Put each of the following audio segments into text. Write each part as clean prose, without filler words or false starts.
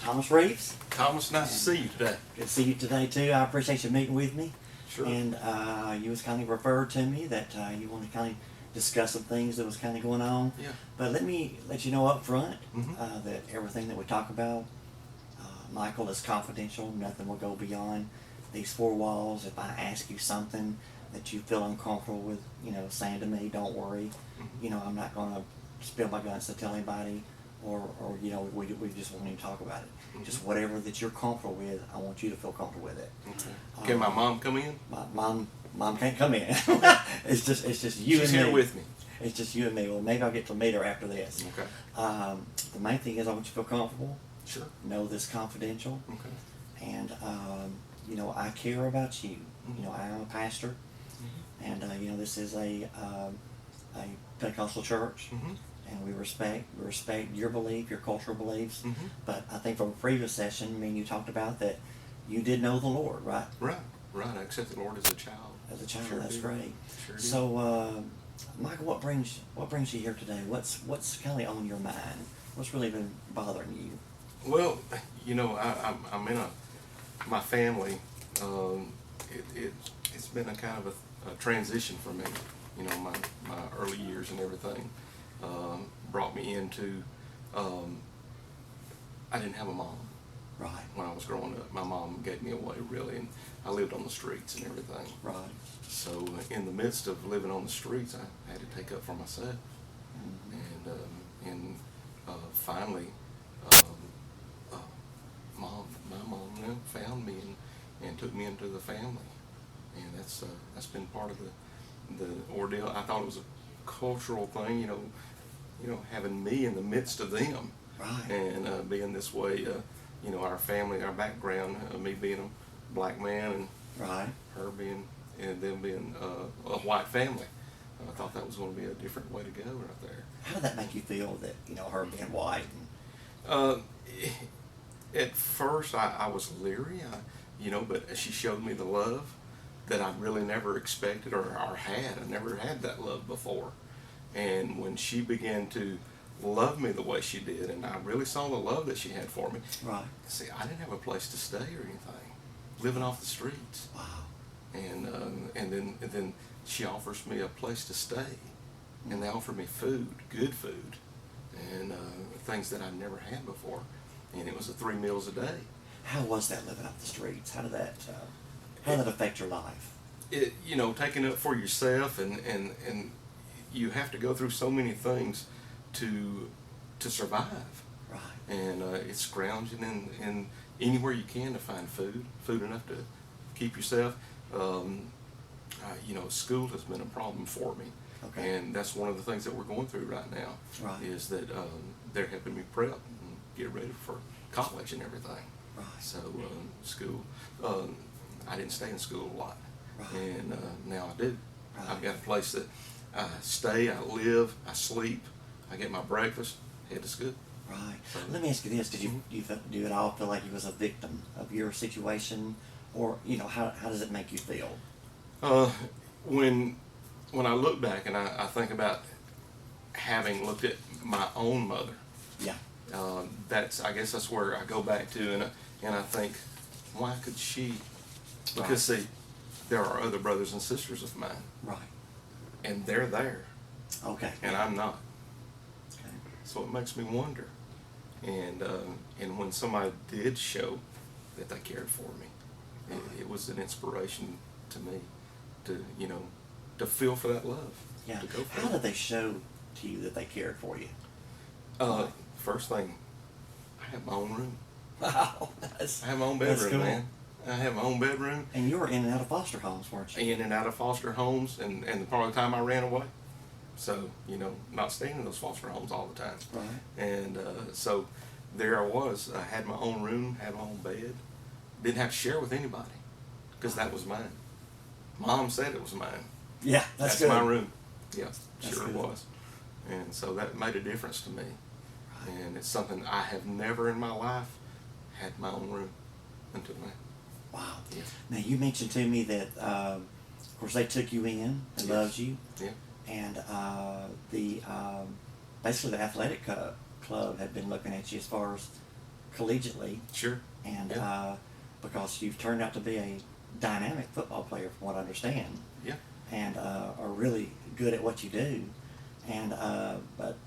Thomas Reeves. Thomas, nice to see you today. Good to see you today too. I appreciate you meeting with me. Sure. And you was kind of referred to me that you wanted to kind of discuss some things that was kind of going on. Yeah. But let me let you know up front Mhm. that everything that we talk about, Michael, is confidential. Nothing will go beyond these four walls. If I ask you something that you feel uncomfortable with, saying to me, don't worry. Mhm. I'm not going to spill my guts to tell anybody, or we just won't even talk about it. Just whatever that you're comfortable with, I want you to feel comfortable with it. Okay. Can my mom come in? My mom can't come in. It's just you She's and me. here with me. It's just you and me. Well, maybe I'll get to meet her after this. Okay. The main thing is I want you to feel comfortable. Sure. Know this confidential, Okay. and I care about you. Mhm. I am a pastor, and this is a Pentecostal church. Mhm. And we respect your belief, your cultural beliefs. Mhm. But I think from a previous session, you talked about that you did know the Lord, right? Right. Right. I accept the Lord as a child. As a child, Sure that's did. great. Sure did. So, Michael, what brings you here today? What's kind of on your mind? What's really been bothering you? Well, I'm in my family. It's been a kind of a transition for me. My early years and everything brought me into. I didn't have a mom Right, when I was growing up. My mom gave me away, really, and I lived on the streets and everything. right. So in the midst of living on the streets, I had to take up for myself, and finally, my mom found me and took me into the family, and that's been part of the ordeal. I thought it was a cultural thing, having me in the midst of them, Right. and being this way. Our family, our background, me being a black man and Right. her being, and them being a white family. I thought that was going to be a different way to go right there. How did that make you feel that her being white? At first, I was leery, but she showed me the love that I really never expected or had. I never had that love before. And when she began to love me the way she did, and I really saw the love that she had for me. Right. See, I didn't have a place to stay or anything, living off the streets. Wow. And then she offers me a place to stay, and they offer me food, good food, and things that I'd never had before, and it was 3 meals a day. How was that living off the streets? How did that affect your life? Taking up for yourself, and you have to go through so many things to survive. Right. And it's scrounging in anywhere you can to find food enough to keep yourself. School has been a problem for me, Okay. and that's one of the things that we're going through right now. Right. Is that they're helping me prep and get ready for college and everything. Right. So school, I didn't stay in school a lot, Right. and now I do. Right. I've got a place that I stay, I live, I sleep, I get my breakfast, head to school. Right. Let me ask you this: did you at all feel like you was a victim of your situation, or how does it make you feel? When I look back and I think about having looked at my own mother, Yeah. I guess that's where I go back to, and I think, why could she? Because see, there are other brothers and sisters of mine, Right. and they're there, Okay. and I'm not. Okay. So it makes me wonder, and when somebody did show that they cared for me, it was an inspiration to me to feel for that love. Yeah. To go for How it. did they show to you that they cared for you? First thing, I have my own room. Wow. I have my own That's bedroom, cool. man. I have my own bedroom. And you were in and out of foster homes, weren't you? In and out of foster homes, and the part of the time I ran away. So, not staying in those foster homes all the time. Right. And so there I was. I had my own room, had my own bed. Didn't have to share with anybody because that was mine. Mom said it was mine. Yeah, that's good. my room. Yeah, That's sure it good. was. And so that made a difference to me. Right. And it's something I have never in my life had my own room until now. Wow. Yeah. Now you mentioned to me that, of course, they took you in, they Yes. loved you, Yeah. and basically the athletic club had been looking at you as far as collegiately, Sure. and Yeah. because you've turned out to be a dynamic football player, from what I understand, Yeah. and are really good at what you do. And but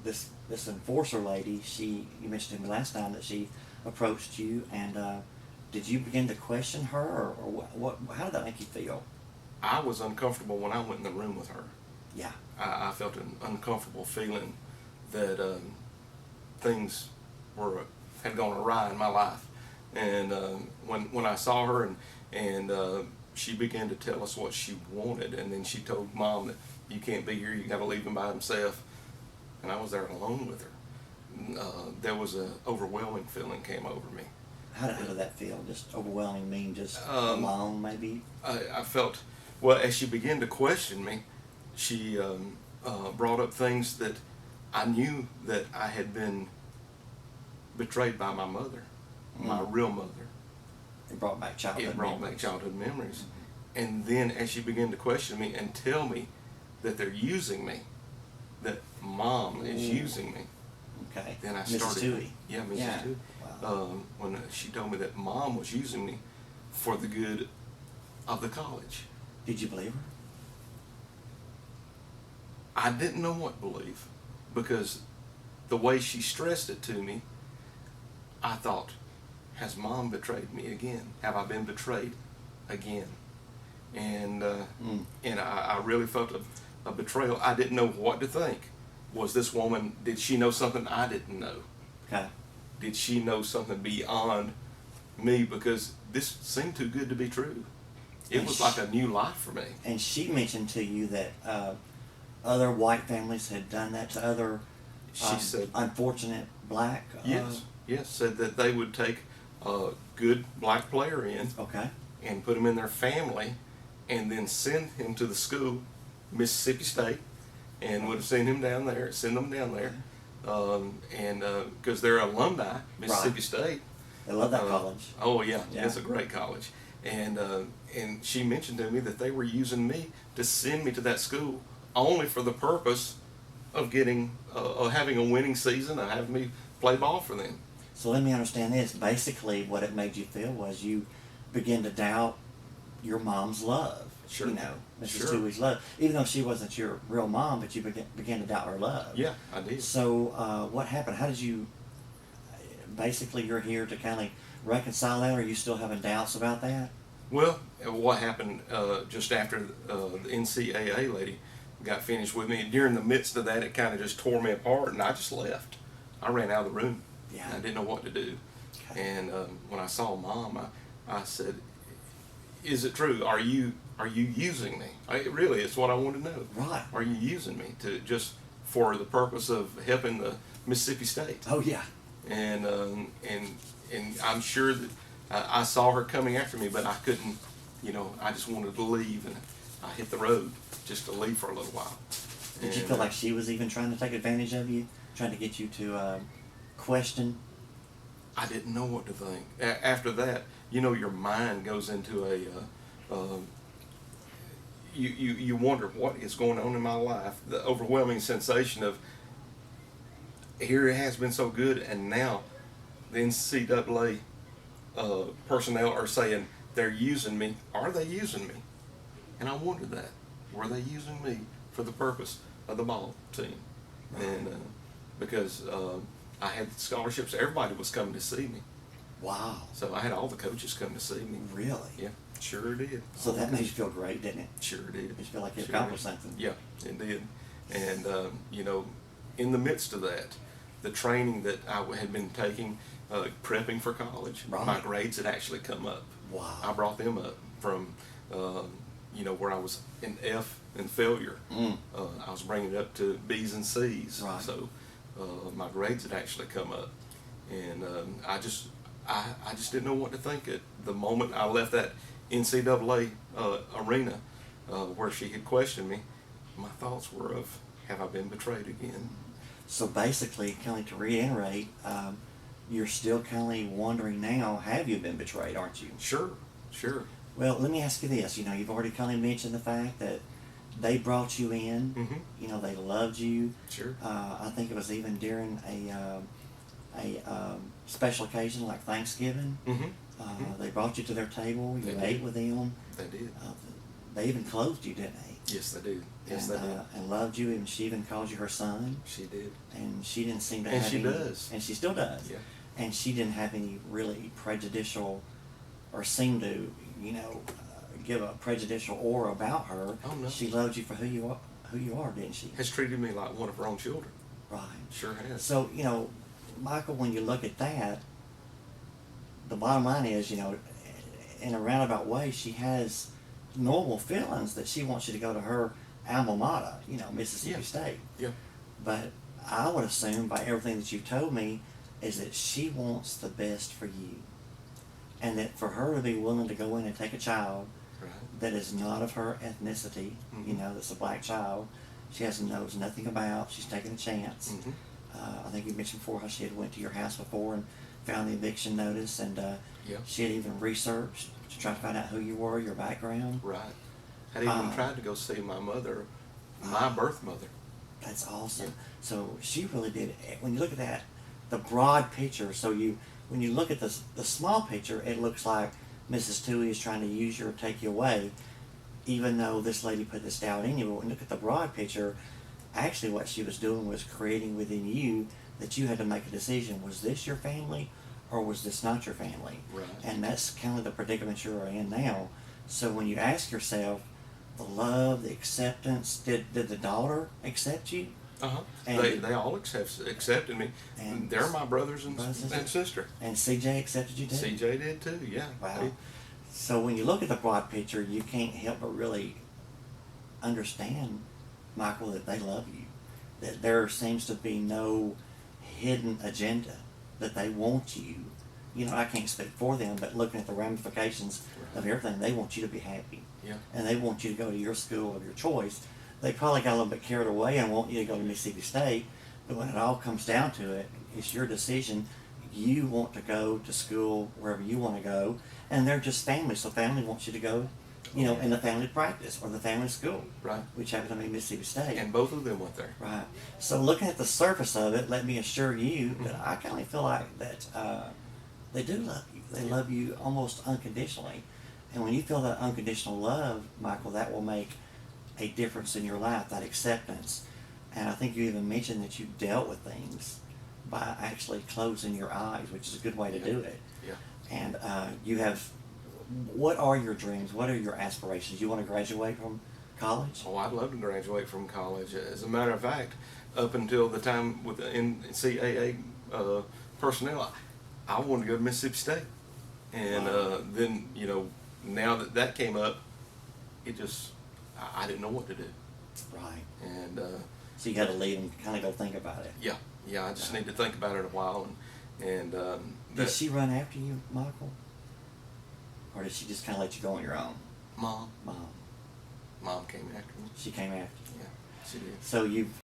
this enforcer lady, you mentioned to me last time that she approached you, and did you begin to question her, or what? How did that make you feel? I was uncomfortable when I went in the room with her. Yeah. I felt an uncomfortable feeling that things had gone awry in my life. And when I saw her and she began to tell us what she wanted, and then she told Mom that you can't be here, you got to leave him by himself. And I was there alone with her. There was an overwhelming feeling came over me. How did that feel? Just overwhelming, mean just Um, alone, maybe? I felt, well, as she began to question me, she brought up things that I knew that I had been betrayed by my mother, my real mother. It brought back childhood It brought back memories. childhood memories. And then as she began to question me and tell me that they're using me, that Mom is Ooh. using me, Okay. then I Mrs. started. Toohey. Yeah, Mrs. Yeah. Toohey. Wow. When she told me that Mom was using me for the good of the college. Did you believe her? I didn't know what to believe, because the way she stressed it to me, I thought, has Mom betrayed me again? Have I been betrayed again? And I really felt a betrayal. I didn't know what to think. Was this woman, did she know something I didn't know? Okay. Did she know something beyond me? Because this seemed too good to be true. It And was like a new life for me. And she mentioned to you that other white families had done that to other She said, unfortunate black. yes, said that they would take a good black player in Okay. and put him in their family and then send him to the school, Mississippi State, and would send them down there, and because they're alumni, Mississippi Right. State. They love that college. Oh yeah, Yeah. it's a great college. And she mentioned to me that they were using me to send me to that school only for the purpose of getting, of having a winning season, and having me play ball for them. So let me understand this. Basically, what it made you feel was you begin to doubt your mom's love. Sure. You know, Mrs. Sure. Toohey's love. Even though she wasn't your real mom, but you began to doubt her love. Yeah, I did. So what happened? How did you? Basically, you're here to kind of reconcile that, or are you still having doubts about that? Well, what happened just after the NCAA lady got finished with me, during the midst of that, it kind of just tore me apart, and I just left. I ran out of the room. Yeah. I didn't know what to do. Okay. And when I saw Mom, I said, "Is it true? Are you using me? Really, it's what I want to know. Right. Are you using me to just for the purpose of helping the Mississippi State?" Oh yeah. And I'm sure that I saw her coming after me, but I couldn't. I just wanted to leave, and I hit the road just to leave for a little while. Did you And, feel like she was even trying to take advantage of you, trying to get you to question? I didn't know what to think. After that, your mind goes into you wonder what is going on in my life. The overwhelming sensation of, here it has been so good, and now the NCAA personnel are saying they're using me. Are they using me? And I wondered that. Were they using me for the purpose of the ball team? And because I had scholarships, everybody was coming to see me. Wow. So I had all the coaches come to see me. Really? Yeah, sure did. So that made you feel great, didn't it? Sure did. Made you feel like you Sure accomplished did. something. Yeah, it did. And in the midst of that, the training that I had been taking, prepping for college, Right. my grades had actually come up. Wow. I brought them up from, where I was in F and failure. I was bringing it up to B's and C's. Right. So my grades had actually come up, and I just didn't know what to think. At the moment I left that NCAA arena where she had questioned me, my thoughts were of, have I been betrayed again? So basically, kind of to reiterate, you're kind of wondering now, have you been betrayed, aren't you? Sure. Well, let me ask you this. You've already kind of mentioned the fact that they brought you in. Mm-hmm. They loved you. Sure. I think it was even during a special occasion like Thanksgiving. Mm-hmm. They brought you to their table. You They ate did. with them. They did. They even clothed you, didn't they? Yes, they did. Yes, and, they did. And loved you, and she even called you her son. She did. And she didn't seem to And have she any, does. and she still does. Yeah. And she didn't have any really prejudicial, or seem to, give a prejudicial aura about her. Oh, no. She loved you for who you are, didn't she? Has treated me like one of her own children. Right. Sure has. So, Michael, when you look at that, the bottom line is, in a roundabout way, she has normal feelings that she wants you to go to her alma mater, Mississippi Yeah. State. Yeah. But I would assume by everything that you've told me is that she wants the best for you. And that for her to be willing to go in and take a child Right. that is not of her ethnicity, that's a black child, she knows nothing about, she's taking a chance. Mm-hmm. I think you mentioned before how she had went to your house before and found the eviction notice, and Yeah. she had even researched to try to find out who you were, your background. Right. Had even tried to go see my mother, my birth mother. That's awesome. Yeah. So she really did. When you look at that, the broad picture. So when you look at the small picture, it looks like Mrs. Toohey is trying to use you or take you away, even though this lady put this doubt in you. But when you look at the broad picture, actually what she was doing was creating within you that you had to make a decision. Was this your family, or was this not your family? Right. And that's kind of the predicament you're in now. So when you ask yourself, the love, the acceptance, did the daughter accept you? Uh-huh. And- They all accepted me. And- They're my brothers and Brothers and sister. And CJ accepted you too? CJ did too, yeah. Wow. So when you look at the broad picture, you can't help but really understand, Michael, that they love you. That there seems to be no hidden agenda, that they want you. I can't speak for them, but looking at the ramifications of everything, they want you to be happy. Yeah. And they want you to go to your school of your choice. They probably got a little bit carried away and want you to go to Mississippi State, but when it all comes down to it, it's your decision. You want to go to school wherever you want to go, and they're just family, so family wants you to go, in the family practice or the family school, Right. which happened to be Mississippi State. And both of them went there. Right. So looking at the surface of it, let me assure you that I kind of feel like that they do love you. They love you almost unconditionally. And when you feel that unconditional love, Michael, that will make a difference in your life, that acceptance. And I think you even mentioned that you dealt with things by actually closing your eyes, which is a good way to do it. Yeah. And what are your dreams? What are your aspirations? You want to graduate from college? Oh, I'd love to graduate from college. As a matter of fact, up until the time with the NCAA personnel, I wanted to go to Mississippi State. And Wow. then, now that came up, it just, I didn't know what to do. Right. And So you got to leave and kind of go think about it. yeah, I just need to think about it a while. And Did she run after you, Michael? Or did she just kind of let you go on your own? Mom Mom. came after me. She came after you. Yeah, she did. So you've